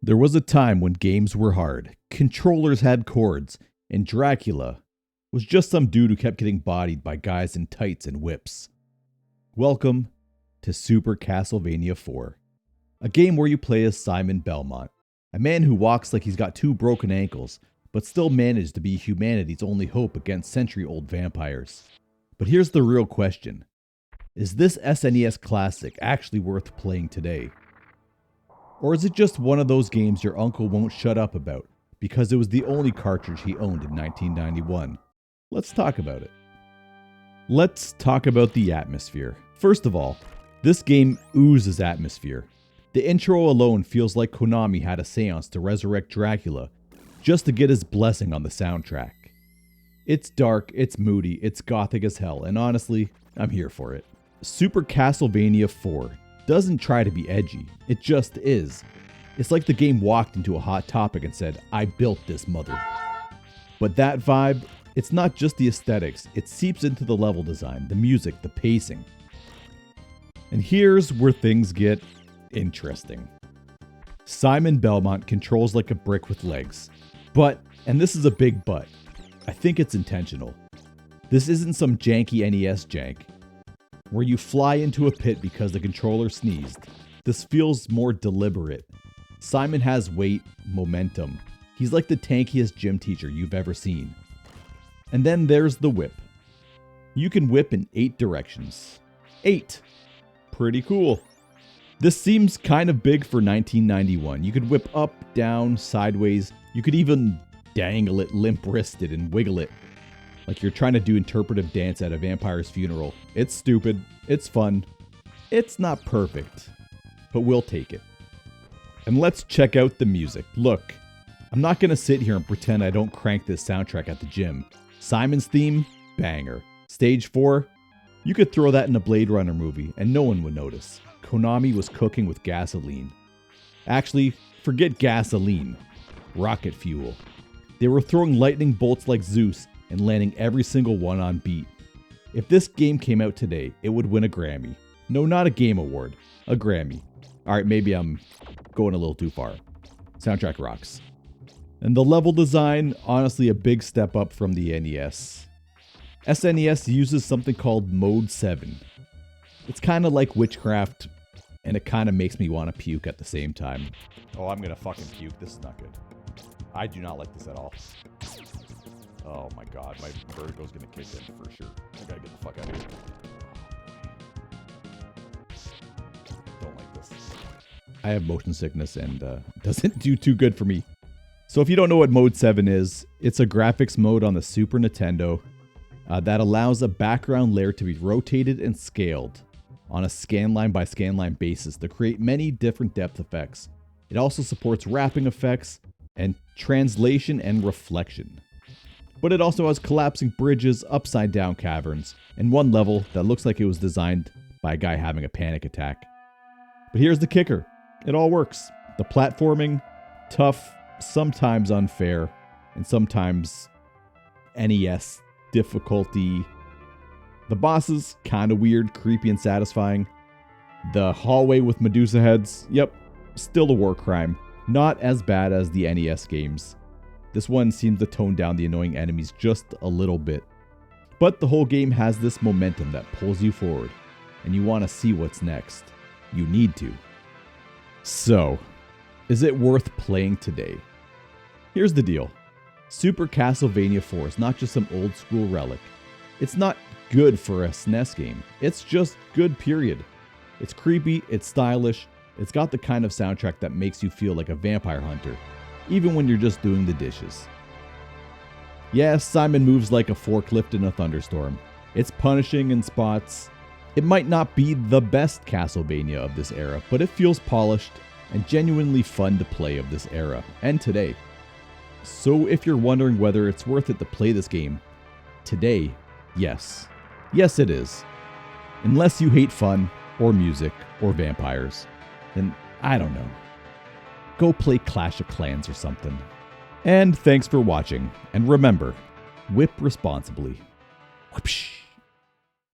There was a time when games were hard, controllers had cords, and Dracula was just some dude who kept getting bodied by guys in tights and whips. Welcome to Super Castlevania IV, a game where you play as Simon Belmont, a man who walks like he's got 2 broken ankles, but still managed to be humanity's only hope against century-old vampires. But here's the real question. Is this SNES Classic actually worth playing today? Or is it just one of those games your uncle won't shut up about because it was the only cartridge he owned in 1991? Let's talk about it. Let's talk about the atmosphere. First of all, this game oozes atmosphere. The intro alone feels like Konami had a seance to resurrect Dracula just to get his blessing on the soundtrack. It's dark, it's moody, it's gothic as hell, and honestly, I'm here for it. Super Castlevania IV doesn't try to be edgy, it just is. It's like the game walked into a hot topic and said, I built this mother. But that vibe, it's not just the aesthetics, it seeps into the level design, the music, the pacing. And here's where things get interesting. Simon Belmont controls like a brick with legs. But, and this is a big but, I think it's intentional. This isn't some janky NES jank, where you fly into a pit because the controller sneezed. This feels more deliberate. Simon has weight, momentum. He's like the tankiest gym teacher you've ever seen. And then there's the whip. You can whip in 8 directions. 8! Pretty cool. This seems kind of big for 1991. You could whip up, down, sideways. You could even dangle it limp-wristed and wiggle it like you're trying to do interpretive dance at a vampire's funeral. It's stupid. It's fun. It's not perfect, but we'll take it. And let's check out the music. Look, I'm not going to sit here and pretend I don't crank this soundtrack at the gym. Simon's theme, banger. Stage 4, you could throw that in a Blade Runner movie and no one would notice. Konami was cooking with gasoline. Actually, forget gasoline. Rocket fuel. They were throwing lightning bolts like Zeus and landing every single one on beat. If this game came out today, it would win a Grammy. No, not a Game Award. A Grammy. Alright, maybe I'm going a little too far. Soundtrack rocks. And the level design, honestly a big step up from the NES. SNES uses something called Mode 7. It's kind of like witchcraft, and it kind of makes me want to puke at the same time. Oh, I'm gonna fucking puke. This is not good. I do not like this at all. Oh my god, my vertigo's gonna kick in for sure. I gotta get the fuck out of here. Don't like this. I have motion sickness and it doesn't do too good for me. So if you don't know what Mode 7 is, it's a graphics mode on the Super Nintendo that allows a background layer to be rotated and scaled on a scanline by scanline basis to create many different depth effects. It also supports wrapping effects and translation and reflection. But it also has collapsing bridges, upside down caverns, and one level that looks like it was designed by a guy having a panic attack. But here's the kicker. It all works. The platforming, tough, sometimes unfair, and sometimes NES difficulty. The bosses, kinda weird, creepy, and satisfying. The hallway with Medusa heads, yep, still a war crime. Not as bad as the NES games. This one seems to tone down the annoying enemies just a little bit. But the whole game has this momentum that pulls you forward, and you want to see what's next. You need to. So, is it worth playing today? Here's the deal. Super Castlevania IV is not just some old school relic. It's not good for a SNES game. It's just good, period. It's creepy, it's stylish, it's got the kind of soundtrack that makes you feel like a vampire hunter, even when you're just doing the dishes. Yes, Simon moves like a forklift in a thunderstorm. It's punishing in spots. It might not be the best Castlevania of this era, but it feels polished and genuinely fun to play of this era, and today. So if you're wondering whether it's worth it to play this game today, yes. Yes, it is. Unless you hate fun, or music, or vampires, then I don't know. Go play Clash of Clans or something. And thanks for watching, and remember, whip responsibly. Whoopsh.